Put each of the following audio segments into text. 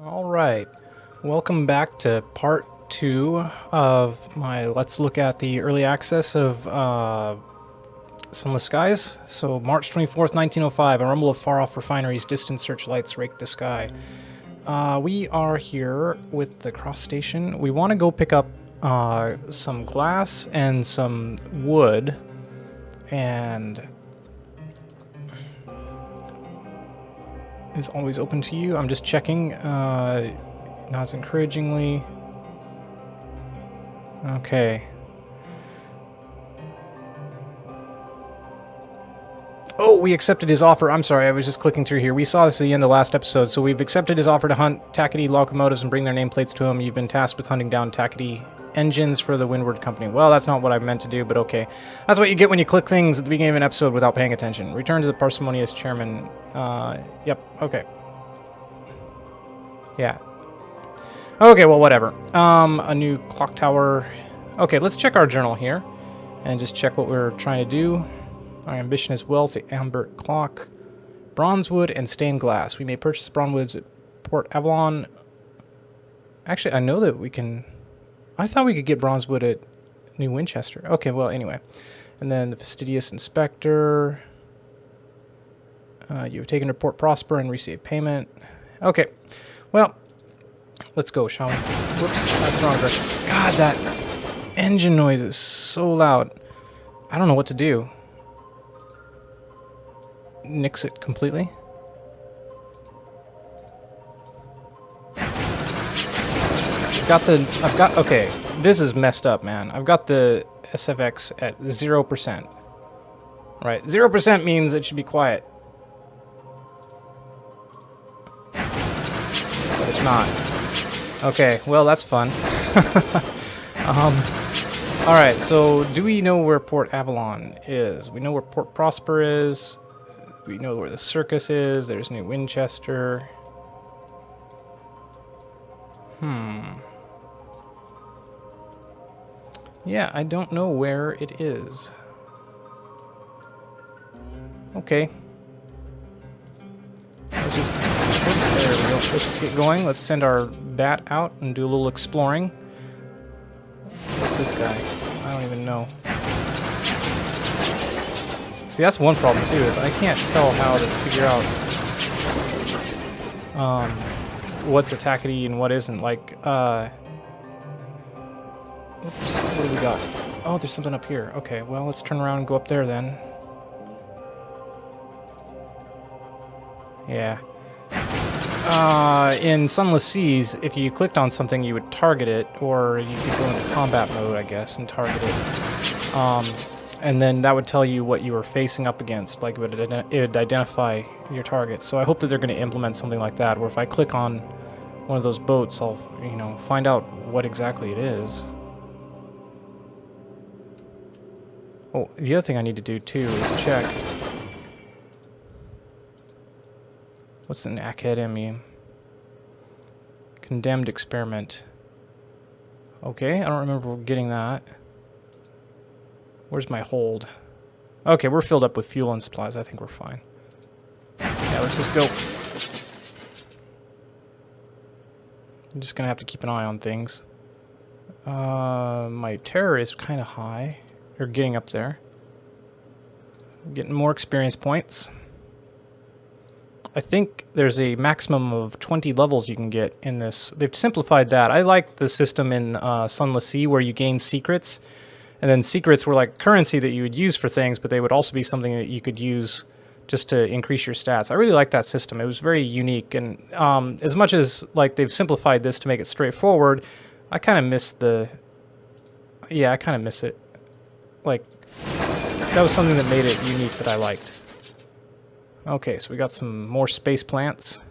All right, welcome back to part 2 of my Let's Look at the early access of Sunless Skies. So March 24th, 1905, a rumble of far-off refineries, distant searchlights rake the sky. We are here with the cross station. We want to go pick up some glass and some wood, and is always open to you. I'm just checking. Nods encouragingly. Okay. Oh, we accepted his offer. I'm sorry, I was just clicking through here. We saw this at the end of the last episode, so we've accepted his offer to hunt Tackety locomotives and bring their nameplates to him. You've been tasked with hunting down Tackety engines for the Windward Company. Well, that's not what I meant to do, but okay. That's what you get when you click things at the beginning of an episode without paying attention. Return to the parsimonious chairman. Yep, okay. Yeah. Okay, well, whatever. A new clock tower. Okay, let's check our journal here and just check what we're trying to do. Our ambition is wealth, the Ambert clock, bronzewood, and stained glass. We may purchase bronzewoods at Port Avalon. Actually, I know that we can... I thought we could get bronzewood at New Winchester. Okay, well, anyway. And then the fastidious inspector. You have taken to Port Prosper and received payment. Okay, well, let's go, shall we? Whoops, that's the wrong direction. God, that engine noise is so loud. I don't know what to do. Nix it completely. Okay, this is messed up, man. I've got the SFX at 0%. Right, 0% means it should be quiet. But it's not. Okay, well, that's fun. Alright, so do we know where Port Avalon is? We know where Port Prosper is. We know where the circus is. There's New Winchester. Yeah, I don't know where it is. Okay. Let's just... Oops, there we go. Let's just get going. Let's send our bat out and do a little exploring. What's this guy? I don't even know. See, that's one problem too, is I can't tell how to figure out what's a Tackety and what isn't. Like, oops, what do we got? Oh, there's something up here. Okay, well, let's turn around and go up there then. Yeah. In Sunless Seas, if you clicked on something, you would target it, or you could go into combat mode, I guess, and target it. And then that would tell you what you were facing up against, like it would identify your targets. So I hope that they're going to implement something like that, where if I click on one of those boats, I'll, find out what exactly it is. Oh, the other thing I need to do too is check. What's an academy? Condemned experiment. Okay, I don't remember getting that. Where's my hold? Okay, we're filled up with fuel and supplies. I think we're fine. Yeah, let's just go. I'm just gonna have to keep an eye on things. My terror is kind of high. Or getting up there. I'm getting more experience points. I think there's a maximum of 20 levels you can get in this. They've simplified that. I like the system in Sunless Sea where you gain secrets. And then secrets were like currency that you would use for things, but they would also be something that you could use just to increase your stats. I really like that system. It was very unique. And as much as like they've simplified this to make it straightforward, I kind of miss the... Yeah, I kind of miss it. Like, that was something that made it unique that I liked. Okay, so we got some more space plants.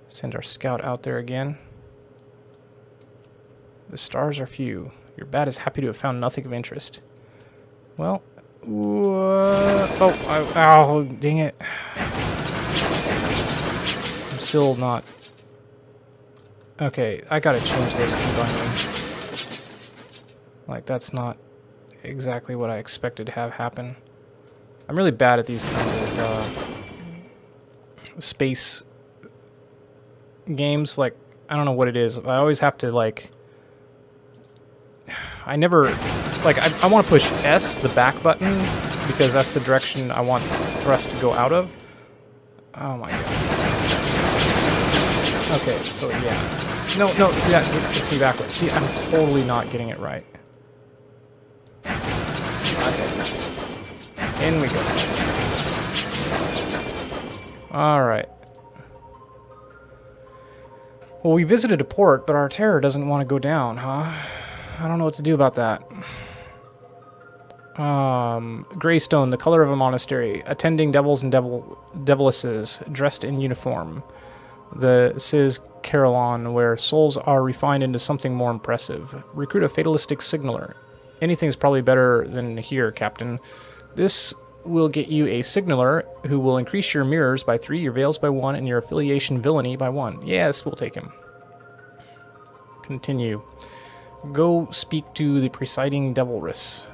Send our scout out there again. The stars are few. Your bat is happy to have found nothing of interest. Well, oh, dang it. I'm still not... Okay, I gotta change those keybind rings. Like, that's not exactly what I expected to have happen. I'm really bad at these kinds of space games. Like, I don't know what it is. I always have to, like... I never... Like, I want to push S, the back button, because that's the direction I want thrust to go out of. Oh my god. Okay, so yeah. No, see, that takes me backwards. See, I'm totally not getting it right. Okay. In we go. Alright. Well, we visited a port, but our terror doesn't want to go down, huh? I don't know what to do about that. Greystone, the color of a monastery. Attending devils and devilisses, dressed in uniform. The Cis Carillon, where souls are refined into something more impressive. Recruit a fatalistic signaler. Anything's probably better than here, Captain. This will get you a signaler who will increase your mirrors by 3, your veils by 1, and your affiliation villainy by 1. Yes, we'll take him. Continue. Go speak to the presiding devilress.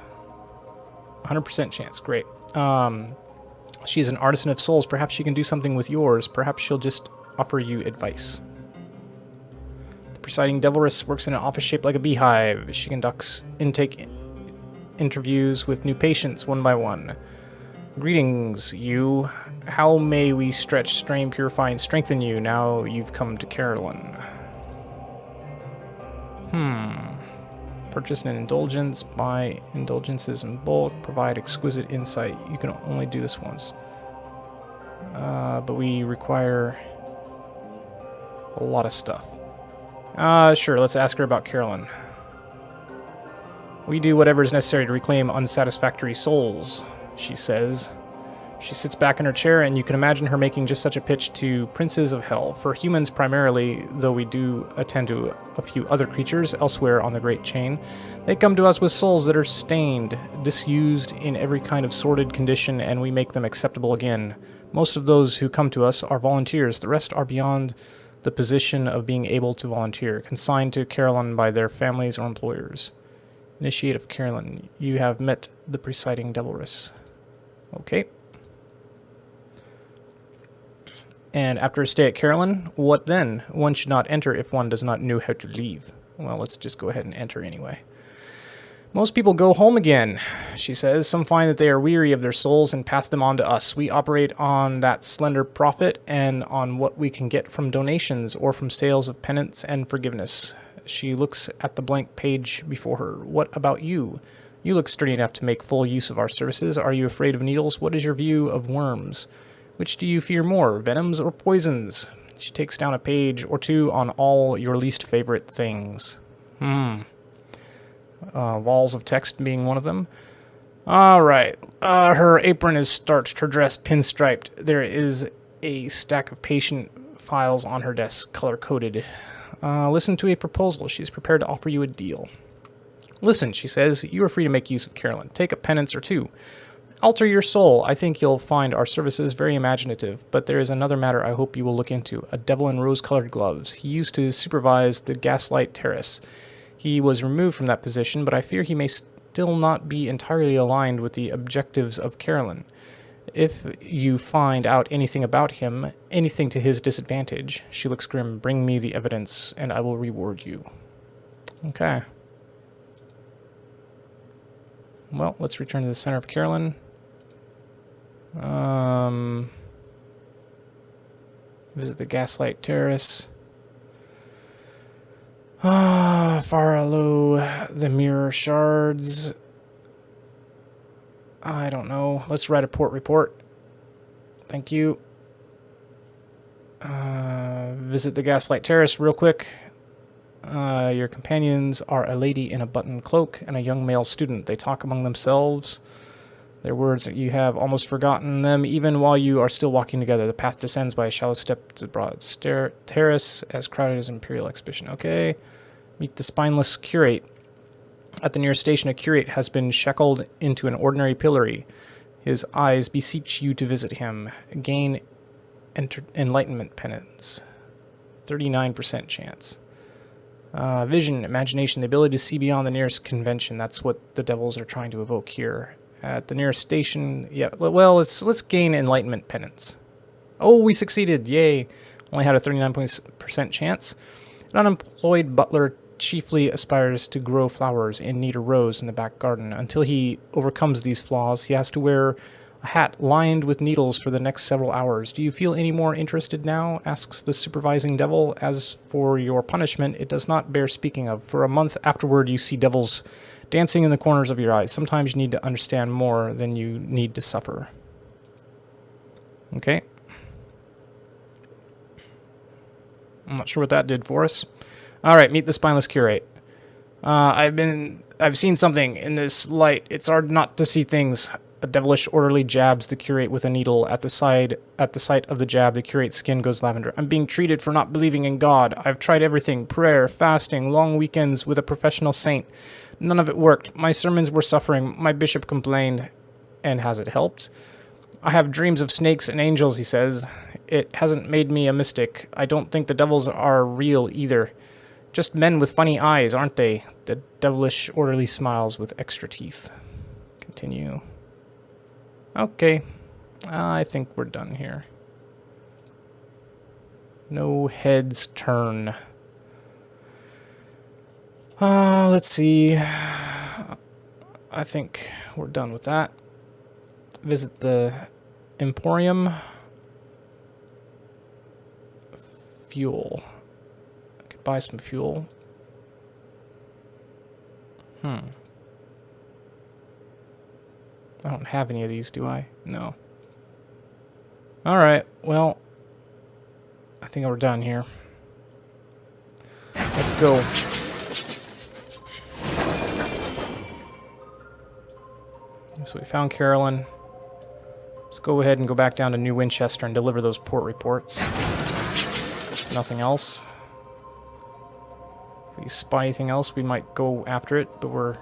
100% chance. Great. She's an artisan of souls. Perhaps she can do something with yours. Perhaps she'll just offer you advice. The presiding devilress works in an office shaped like a beehive. She conducts intake interviews with new patients one by one. Greetings, you. How may we stretch, strain, purify, and strengthen you now you've come to Carillon? Purchase an indulgence, buy indulgences in bulk, provide exquisite insight. You can only do this once. But we require a lot of stuff. Sure, let's ask her about Carillon. We do whatever is necessary to reclaim unsatisfactory souls, she says. She sits back in her chair, and you can imagine her making just such a pitch to princes of hell. For humans primarily, though we do attend to a few other creatures elsewhere on the Great Chain, they come to us with souls that are stained, disused in every kind of sordid condition, and we make them acceptable again. Most of those who come to us are volunteers. The rest are beyond the position of being able to volunteer, consigned to Carillon by their families or employers. Initiate of Carillon. You have met the presiding devilress. Okay. And after a stay at Carillon, what then? One should not enter if one does not know how to leave. Well, let's just go ahead and enter anyway. Most people go home again, she says. Some find that they are weary of their souls and pass them on to us. We operate on that slender profit and on what we can get from donations or from sales of penance and forgiveness. She looks at the blank page before her. What about you? You look sturdy enough to make full use of our services. Are you afraid of needles? What is your view of worms? Which do you fear more, venoms or poisons? She takes down a page or two on all your least favorite things. Walls of text being one of them. All right. Her apron is starched, her dress pinstriped. There is a stack of patient files on her desk, color-coded. Listen to a proposal. She's prepared to offer you a deal. Listen, she says, you are free to make use of Carillon. Take a penance or two. Alter your soul. I think you'll find our services very imaginative, but there is another matter I hope you will look into. A devil in rose-colored gloves. He used to supervise the Gaslight Terrace. He was removed from that position, but I fear he may still not be entirely aligned with the objectives of Carillon. If you find out anything about him, anything to his disadvantage, she looks grim, bring me the evidence, and I will reward you. Okay. Well, let's return to the center of Carillon. Visit the Gaslight Terrace. Follow the mirror shards. I don't know. Let's write a port report. Thank you. Visit the Gaslight Terrace real quick. Your companions are a lady in a button cloak and a young male student. They talk among themselves. Their words, you have almost forgotten them, even while you are still walking together. The path descends by a shallow step to the broad terrace, as crowded as Imperial exhibition. Okay. Meet the spineless curate. At the nearest station, a curate has been shackled into an ordinary pillory. His eyes beseech you to visit him. Gain enlightenment penance. 39% chance. Vision, imagination, the ability to see beyond the nearest convention. That's what the devils are trying to evoke here. At the nearest station, yeah, well, let's gain enlightenment penance. Oh, we succeeded! Yay! Only had a 39% chance. An unemployed butler chiefly aspires to grow flowers in need a rose in the back garden. Until he overcomes these flaws, he has to wear a hat lined with needles for the next several hours. Do you feel any more interested now? Asks the supervising devil. As for your punishment, it does not bear speaking of. For a month afterward, you see devils dancing in the corners of your eyes. Sometimes you need to understand more than you need to suffer. Okay. I'm not sure what that did for us. All right, meet the spineless curate. I've seen something in this light. It's hard not to see things. A devilish orderly jabs the curate with a needle. At the sight of the jab, the curate's skin goes lavender. I'm being treated for not believing in God. I've tried everything: prayer, fasting, long weekends with a professional saint. None of it worked. My sermons were suffering. My bishop complained. And has it helped? I have dreams of snakes and angels, he says. It hasn't made me a mystic. I don't think the devils are real either. Just men with funny eyes, aren't they? The devilish orderly smiles with extra teeth. Continue. Okay. I think we're done here. No heads turn. Let's see. I think we're done with that. Visit the Emporium. Fuel. I could buy some fuel. I don't have any of these, do I? No. Alright, well, I think we're done here. Let's go. So we found Carillon. Let's go ahead and go back down to New Winchester and deliver those port reports. Nothing else. If we spot anything else, we might go after it, but we're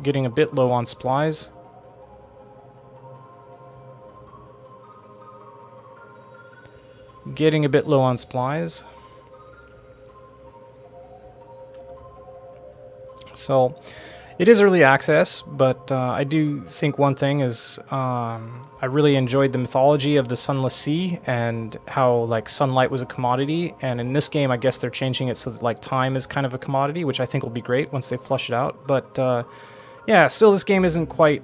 getting a bit low on supplies. Getting a bit low on supplies. So, it is early access, but I do think one thing is I really enjoyed the mythology of the Sunless Sea and how like sunlight was a commodity. And in this game, I guess they're changing it so that like time is kind of a commodity, which I think will be great once they flush it out. But yeah, still this game isn't quite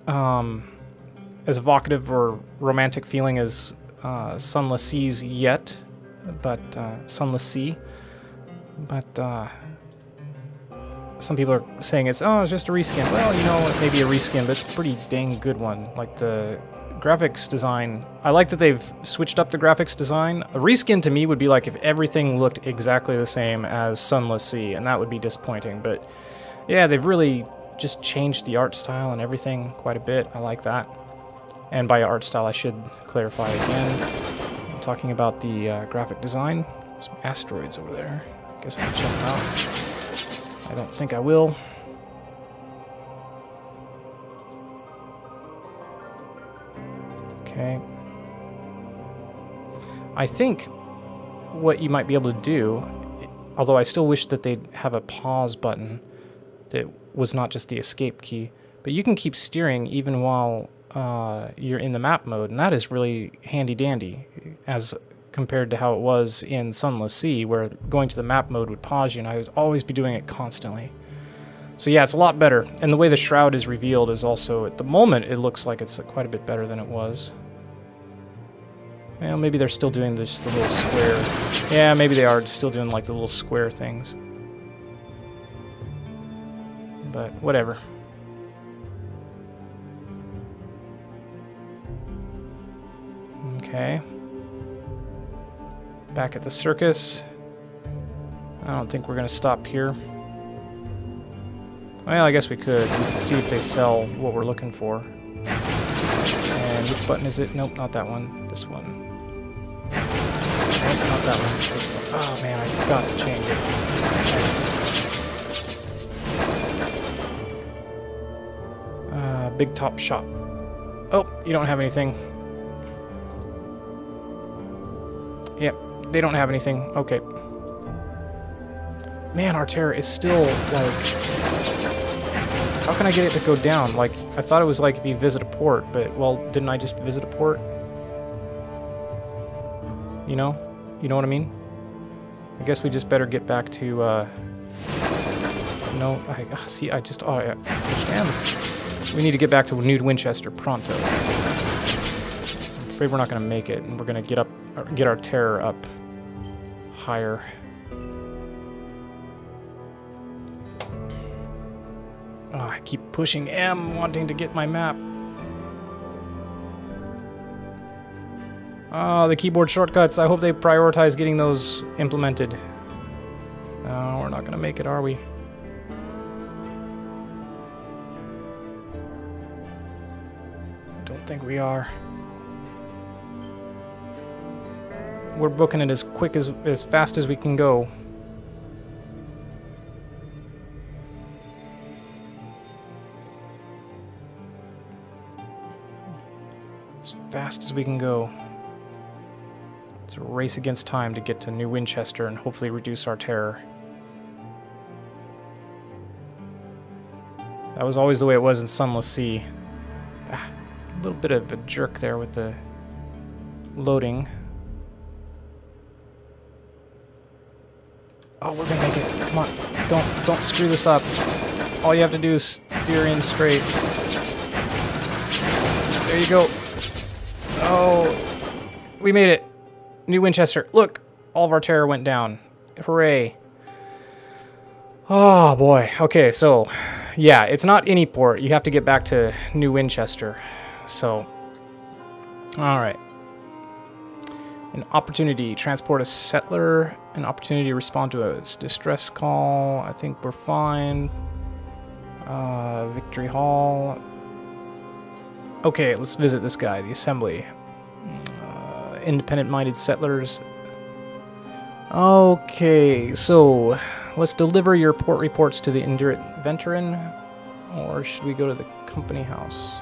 as evocative or romantic feeling as Sunless Seas yet, but Sunless Sea. But some people are saying it's just a reskin. Well, you know, it may be a reskin, but it's a pretty dang good one. Like the graphics design, I like that they've switched up the graphics design. A reskin to me would be like if everything looked exactly the same as Sunless Sea, and that would be disappointing. But yeah, they've really just changed the art style and everything quite a bit. I like that. And by art style, I should clarify again. I'm talking about the graphic design. Some asteroids over there. Guess I can check them out. I don't think I will. Okay. I think what you might be able to do, although I still wish that they'd have a pause button that was not just the escape key, but you can keep steering even while you're in the map mode, and that is really handy dandy as compared to how it was in Sunless Sea, where going to the map mode would pause you, and I would always be doing it constantly. So yeah, it's a lot better. And the way the shroud is revealed is also, at the moment, it looks like it's quite a bit better than it was. Well, maybe they're still doing just the little square. Yeah, maybe they are still doing like the little square things. But whatever. Okay. Back at the circus. I don't think we're going to stop here. Well, I guess we could. We could see if they sell what we're looking for. And which button is it? Nope, not that one. This one. Nope, not that one. This one. Oh man, I forgot to change it. Big top shop. Oh, you don't have anything. Yep. They don't have anything. Okay. Man, our terror is still, like... How can I get it to go down? Like, I thought it was like if you visit a port, but, well, didn't I just visit a port? You know? You know what I mean? I guess we just better get back to, no, see, I understand. We need to get back to New Winchester pronto. I'm afraid we're not going to make it, and we're going to get our terror up higher. Oh, I keep pushing M, wanting to get my map. Oh, the keyboard shortcuts. I hope they prioritize getting those implemented. No, we're not going to make it, are we? Don't think we are. We're booking it as fast as we can go. As fast as we can go. It's a race against time to get to New Winchester and hopefully reduce our terror. That was always the way it was in Sunless Sea. A little bit of a jerk there with the loading. Oh, we're gonna make it. Come on. Don't screw this up. All you have to do is steer in straight. There you go. Oh, we made it. New Winchester. Look, all of our terror went down. Hooray. Oh, boy. Okay, so, yeah, it's not any port. You have to get back to New Winchester. So, all right. An opportunity. Transport a settler. An opportunity to respond to a distress call. I think we're fine. Victory Hall. Okay, let's visit this guy, the Assembly. Independent-minded settlers. Okay, so let's deliver your port reports to the Indurate Veteran, or should we go to the company house?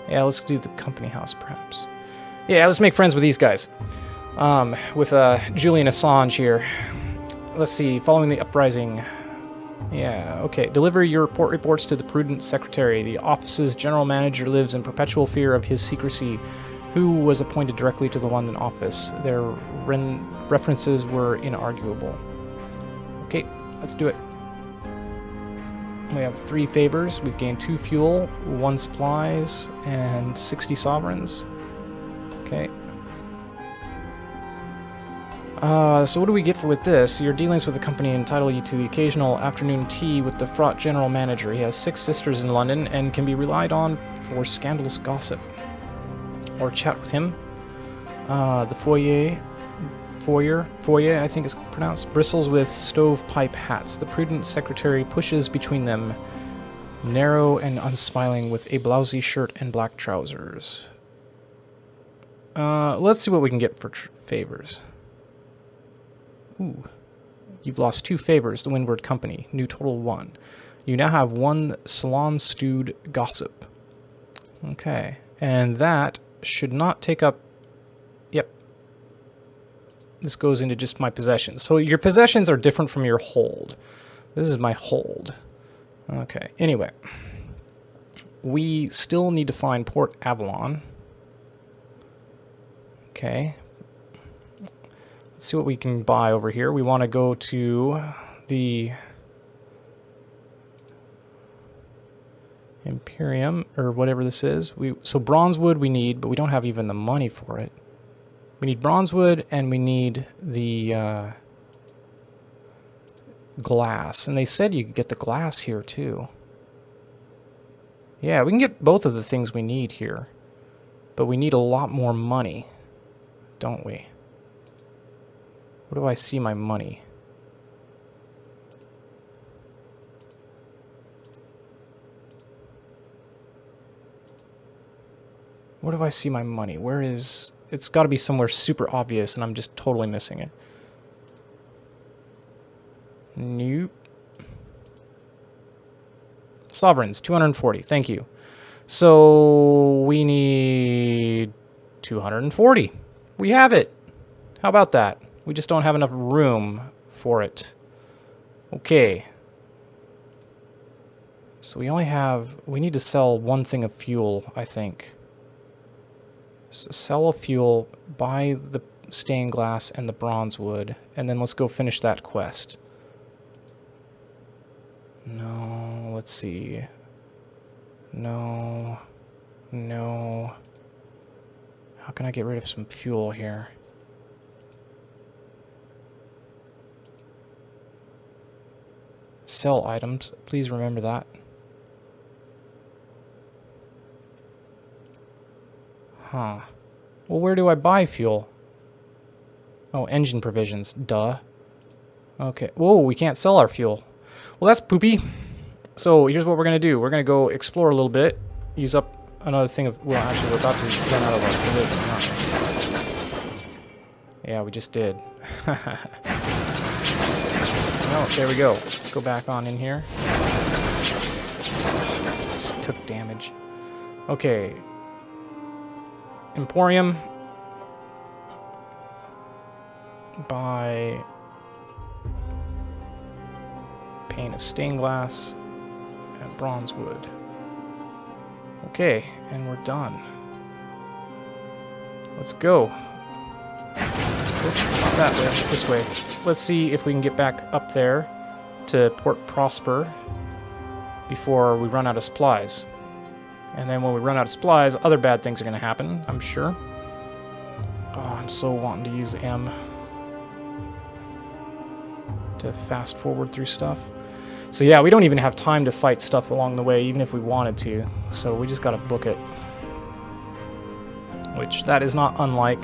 Yeah, let's do the company house, perhaps. Yeah, let's make friends with these guys. With Julian Assange here. Let's see, following the uprising. Yeah, okay. Deliver your port reports to the prudent secretary. The office's general manager lives in perpetual fear of his secrecy, who was appointed directly to the London office. Their references were inarguable. Okay, let's do it. We have 3 favors. We've gained 2 fuel, 1 supplies, and 60 sovereigns. Okay. So what do we get with this? Your dealings with the company entitle you to the occasional afternoon tea with the fraught general manager. He has 6 sisters in London and can be relied on for scandalous gossip. Or chat with him. The foyer, I think it's pronounced, bristles with stovepipe hats. The prudent secretary pushes between them, narrow and unsmiling, with a blousy shirt and black trousers. Let's see what we can get for favors. Ooh. You've lost 2 favors, the Windward Company. New total 1. You now have 1 salon-stewed gossip. Okay. And that should not take up... Yep. This goes into just my possessions. So your possessions are different from your hold. This is my hold. Okay. Anyway. We still need to find Port Avalon. Okay. Let's see what we can buy over here. We want to go to the Imperium, or whatever this is. So bronzewood we need, but we don't have even the money for it. We need bronzewood, and we need the glass. And they said you could get the glass here, too. Yeah, we can get both of the things we need here. But we need a lot more money, don't we? Where do I see my money? Where do I see my money? Where is... It's got to be somewhere super obvious, and I'm just totally missing it. Nope. Sovereigns, 240. Thank you. So we need 240. We have it. How about that? We just don't have enough room for it. Okay. So we only have... We need to sell 1 thing of fuel, I think. So sell a fuel, buy the stained glass and the bronze wood. And then let's go finish that quest. No, let's see. No. No. How can I get rid of some fuel here? Sell items. Please remember that. Huh. Well, where do I buy fuel? Oh, engine provisions. Duh. Okay. Whoa, we can't sell our fuel. Well, that's poopy. So here's what we're going to do. We're going to go explore a little bit. Use up another thing of... Well, actually, we're about to run out of our provisions, aren't we? Yeah, we just did. Oh, there we go. Let's go back on in here. Just took damage. Okay. Emporium. Buy pane of stained glass and bronze wood. Okay, and we're done. Let's go. Oops, not that way, this way. Let's see if we can get back up there to Port Prosper before we run out of supplies. And then when we run out of supplies, other bad things are going to happen, I'm sure. Oh, I'm so wanting to use M to fast forward through stuff. So yeah, we don't even have time to fight stuff along the way, even if we wanted to. So we just got to book it. Which, that is not unlike...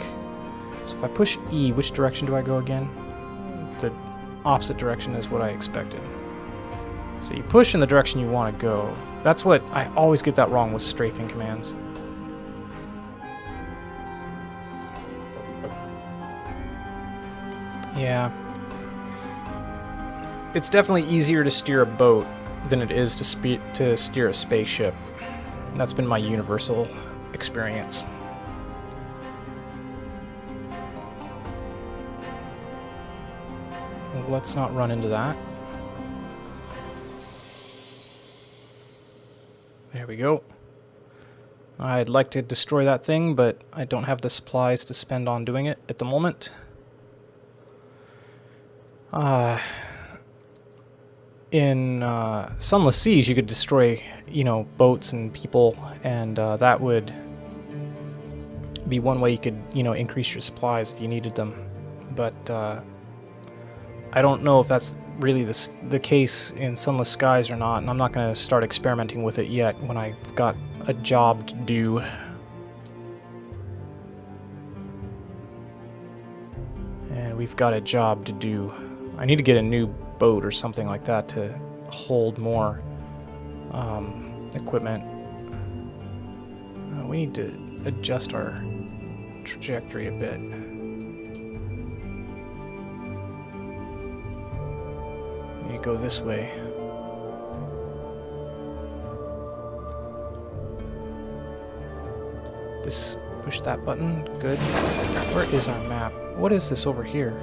So if I push E, which direction do I go again? The opposite direction is what I expected. So you push in the direction you want to go. That's what... I always get that wrong with strafing commands. Yeah. It's definitely easier to steer a boat than it is to steer a spaceship. That's been my universal experience. Let's not run into that. There we go. I'd like to destroy that thing, but I don't have the supplies to spend on doing it at the moment. In Sunless Seas, you could destroy, you know, boats and people, and that would be one way you could, you know, increase your supplies if you needed them. But I don't know if that's really the case in Sunless Skies or not, and I'm not going to start experimenting with it yet when I've got a job to do. And we've got a job to do. I need to get a new boat or something like that to hold more equipment. We need to adjust our trajectory a bit. We need to go this way. This, push that button. Good. Where is our map? What is this over here?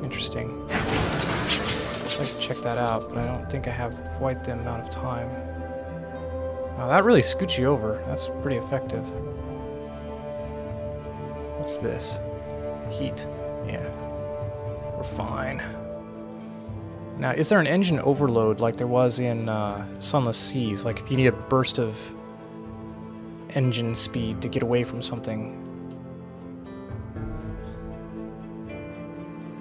Interesting. I'd like to check that out, but I don't think I have quite the amount of time. Wow, that really scoots you over. That's pretty effective. What's this? Heat. Yeah. We're fine. Now, is there an engine overload like there was in Sunless Seas? Like if you need a burst of engine speed to get away from something?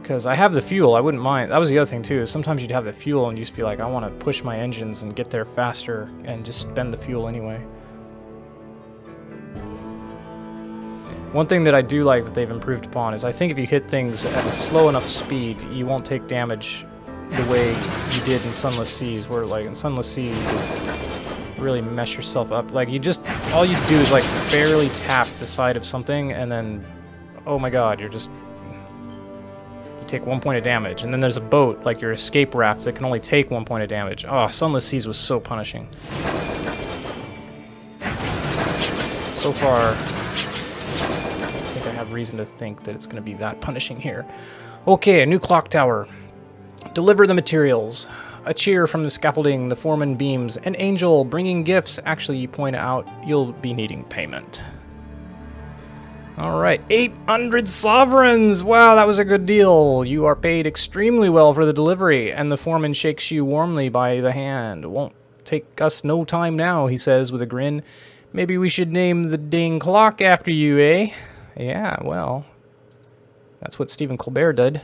Because I have the fuel, I wouldn't mind. That was the other thing too, is sometimes you'd have the fuel and you'd just be like, I want to push my engines and get there faster and just spend the fuel anyway. One thing that I do like that they've improved upon is I think if you hit things at a slow enough speed, you won't take damage the way you did in Sunless Seas, where like in Sunless Sea you really mess yourself up. Like you just, all you do is like barely tap the side of something and then, oh my god, you're just... take 1 point of damage, and then there's a boat like your escape raft that can only take 1 point of damage. Oh, Sunless Seas was so punishing. So far, I think I have reason to think that it's going to be that punishing here. Okay, a new clock tower. Deliver the materials. A cheer from the scaffolding, the foreman beams. An angel bringing gifts. Actually, you point out you'll be needing payment. All right, 800 sovereigns! Wow, that was a good deal. You are paid extremely well for the delivery, and the foreman shakes you warmly by the hand. Won't take us no time now, he says with a grin. Maybe we should name the dang clock after you, eh? Yeah, well, that's what Stephen Colbert did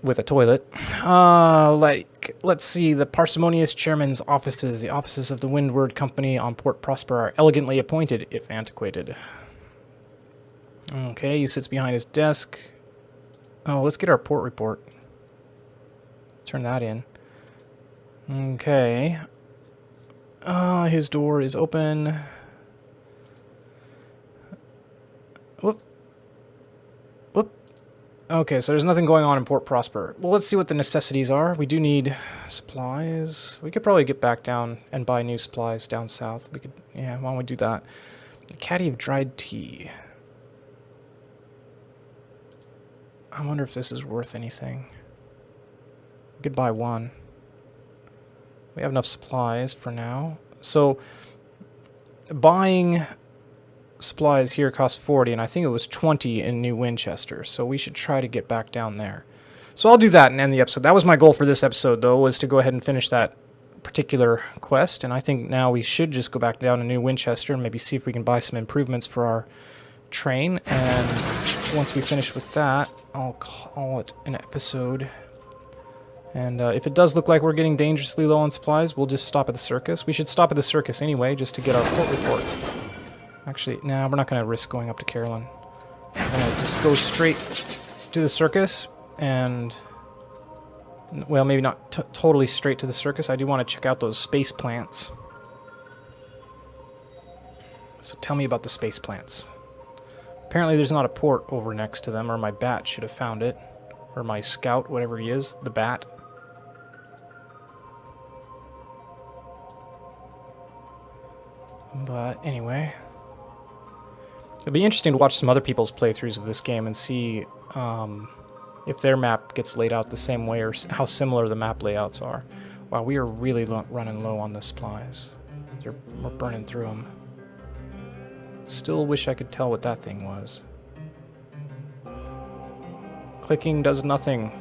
with a toilet. Let's see, the parsimonious chairman's offices, the offices of the Windward Company on Port Prosper are elegantly appointed, if antiquated. Okay, he sits behind his desk. Oh, let's get our port report. Turn that in. Okay. His door is open. Whoop. Whoop. Okay, so there's nothing going on in Port Prosper. Well, let's see what the necessities are. We do need supplies. We could probably get back down and buy new supplies down south. We could, yeah, why don't we do that? A caddy of dried tea. I wonder if this is worth anything. We could buy one. We have enough supplies for now. So, buying supplies here costs 40, and I think it was 20 in New Winchester. So we should try to get back down there. So I'll do that and end the episode. That was my goal for this episode, though, was to go ahead and finish that particular quest. And I think now we should just go back down to New Winchester and maybe see if we can buy some improvements for our train. And once we finish with that, I'll call it an episode. And if it does look like we're getting dangerously low on supplies, we'll just stop at the circus. We should stop at the circus anyway, just to get our port report. Actually, nah, we're not going to risk going up to Carillon. We're going to just go straight to the circus, and... well, maybe not totally straight to the circus. I do want to check out those space plants. So tell me about the space plants. Apparently there's not a port over next to them, or my bat should have found it. Or my scout, whatever he is, the bat. But anyway, it'll be interesting to watch some other people's playthroughs of this game and see if their map gets laid out the same way or how similar the map layouts are. Wow, we are really running low on the supplies. We're burning through them. Still wish I could tell what that thing was. Clicking does nothing.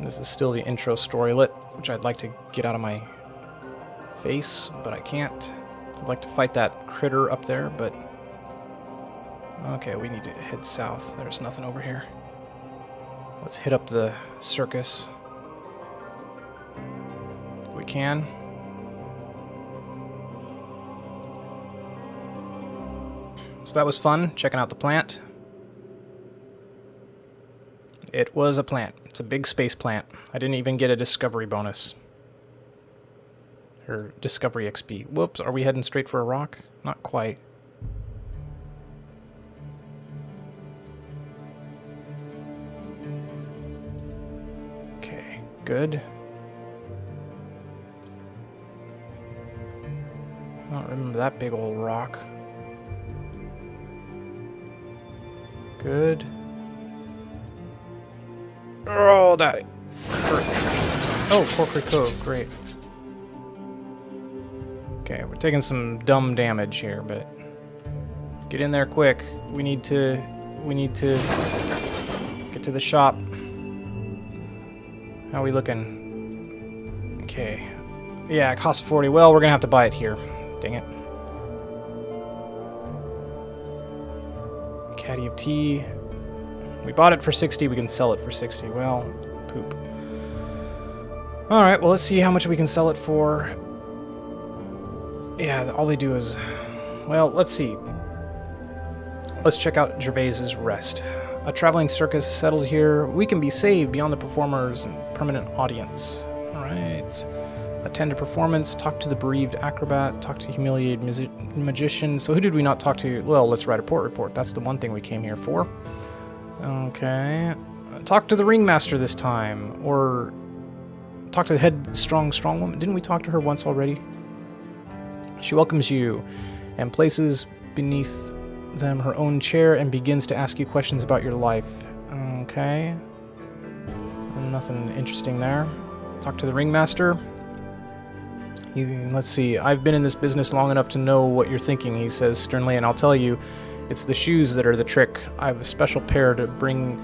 This is still the intro storylet, which I'd like to get out of my face, but I can't. I'd like to fight that critter up there, but... okay, we need to head south. There's nothing over here. Let's hit up the circus. If we can. So that was fun, checking out the plant. It was a plant. It's a big space plant. I didn't even get a discovery bonus. Or discovery XP. Whoops, are we heading straight for a rock? Not quite. Okay, good. I don't remember that big old rock. Good. Oh, that hurt. Oh, Corkery Cove, great. Okay, we're taking some dumb damage here, but get in there quick. We need to get to the shop. How are we looking? Okay. Yeah, it costs 40. Well, we're gonna have to buy it here. Dang it. Caddy of tea. We bought it for 60, we can sell it for 60. Well, poop. Alright, well, let's see how much we can sell it for. Yeah, all they do is... well, let's see. Let's check out Gervais's Rest. A traveling circus settled here. We can be saved beyond the performers and permanent audience. Alright. Attend a performance, talk to the bereaved acrobat, talk to the humiliated magician. So who did we not talk to? Well, let's write a port report. That's the one thing we came here for. Okay. Talk to the ringmaster this time. Or talk to the head strong woman. Didn't we talk to her once already? She welcomes you and places beneath them her own chair and begins to ask you questions about your life. Okay. Nothing interesting there. Talk to the ringmaster. Let's see. I've been in this business long enough to know what you're thinking, he says sternly, and I'll tell you, it's the shoes that are the trick. I have a special pair to bring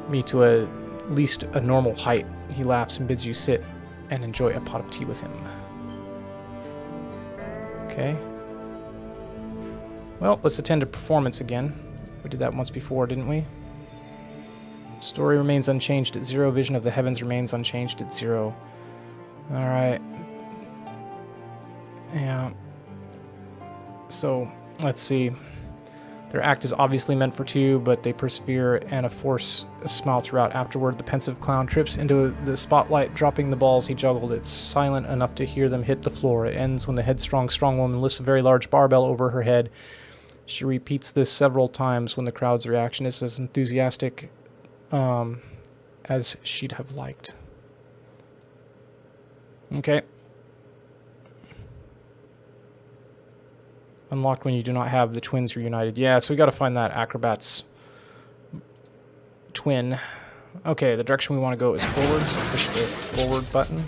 me to at least a normal height. He laughs and bids you sit and enjoy a pot of tea with him. Okay. Well, let's attend to performance again. We did that once before, didn't we? Story remains unchanged at 0. Vision of the heavens remains unchanged at 0. Alright. Yeah. So, let's see. Their act is obviously meant for 2, but they persevere and force a smile throughout. Afterward, the pensive clown trips into the spotlight, dropping the balls he juggled. It's silent enough to hear them hit the floor. It ends when the headstrong, strong woman lifts a very large barbell over her head. She repeats this several times when the crowd's reaction is as enthusiastic as she'd have liked. Okay. Unlocked when you do not have the twins reunited. Yeah, so we got to find that acrobat's twin. Okay, the direction we want to go is forward, so push the forward button.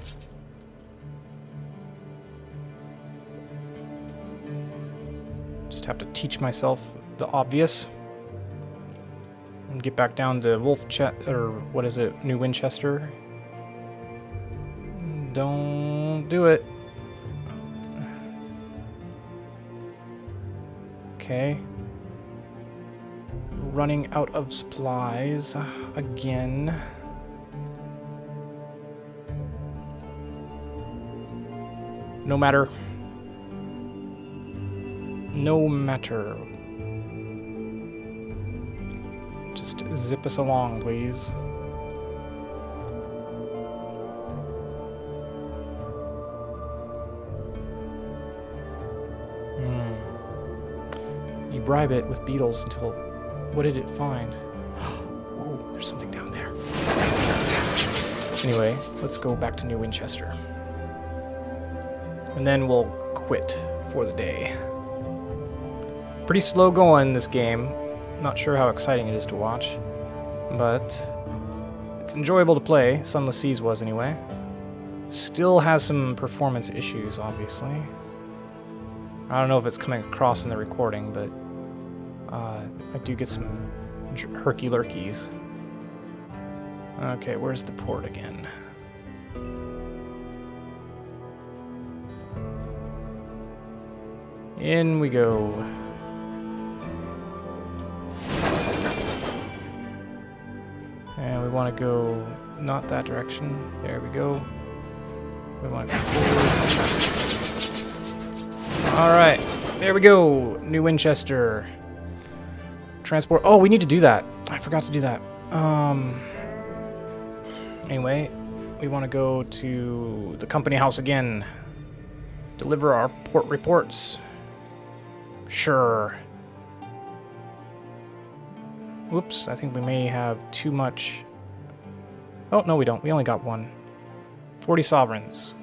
Just have to teach myself the obvious. And get back down to what is it, New Winchester. Don't do it. Okay. Running out of supplies again. No matter. No matter. Just zip us along, please. You bribe it with beetles until... What did it find? Oh, there's something down there. What's that? Anyway, let's go back to New Winchester. And then we'll quit for the day. Pretty slow going, this game. Not sure how exciting it is to watch. But it's enjoyable to play. Sunless Seas was, anyway. Still has some performance issues, obviously. I don't know if it's coming across in the recording, but I do get some herky-lurkies. Okay, where's the port again? In we go. And we want to go not that direction. There we go. We want to go forward. Alright, there we go. New Winchester. Transport. Oh, we need to do that. I forgot to do that. Anyway, we want to go to the company house again. Deliver our port reports. Sure. Whoops, I think we may have too much. Oh, no, we don't. We only got one. 40 sovereigns.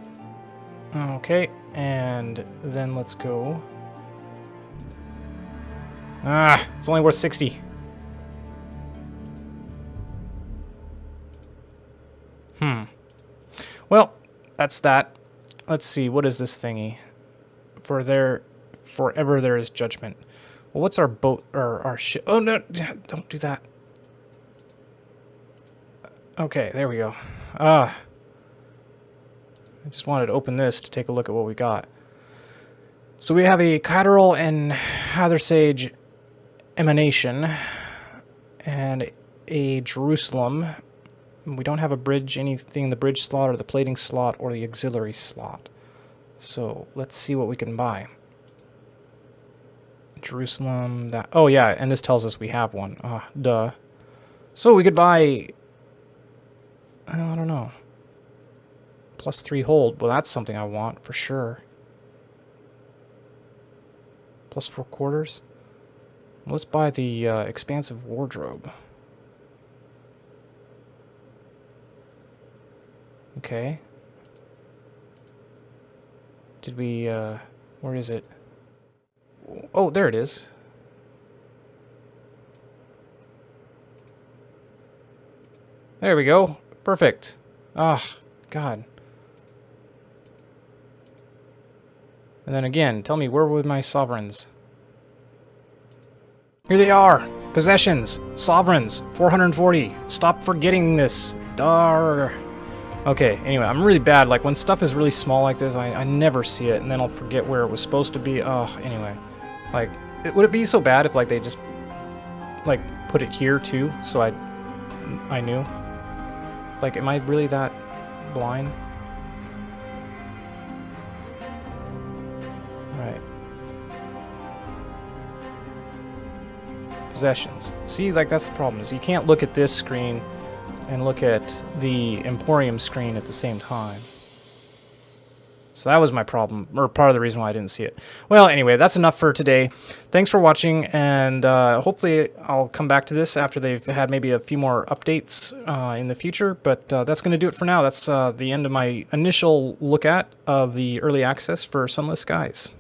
Okay, and then let's go. Ah, it's only worth 60. Well, that's that. Let's see, what is this thingy? Forever there is judgment. Well, what's our boat, or our ship? Oh, no, don't do that. Okay, there we go. I just wanted to open this to take a look at what we got. So we have a Carillon and Hathersage emanation, and a Jerusalem. We don't have a bridge, anything in the bridge slot or the plating slot or the auxiliary slot. So let's see what we can buy. Jerusalem, that... Oh yeah, and this tells us we have one. Duh. So we could buy... I don't know. +3 hold. Well, that's something I want, for sure. +4 quarters. Let's buy the expansive wardrobe. Okay. Did we, where is it? Oh, there it is. There we go. Perfect. Ah, God. And then again, tell me, where were my sovereigns? Here they are! Possessions! Sovereigns! 440! Stop forgetting this! Dar. Okay, anyway, I'm really bad. Like, when stuff is really small like this, I never see it, and then I'll forget where it was supposed to be. Anyway. Like, would it be so bad if, like, they just, like, put it here, too, so I knew? Like, am I really that blind? Right. Possessions. See, like, that's the problem, is you can't look at this screen and look at the Emporium screen at the same time. So that was my problem, or part of the reason why I didn't see it. Well, anyway, that's enough for today. Thanks for watching, and hopefully I'll come back to this after they've had maybe a few more updates in the future, but that's going to do it for now. That's the end of my initial look at of the early access for Sunless Skies.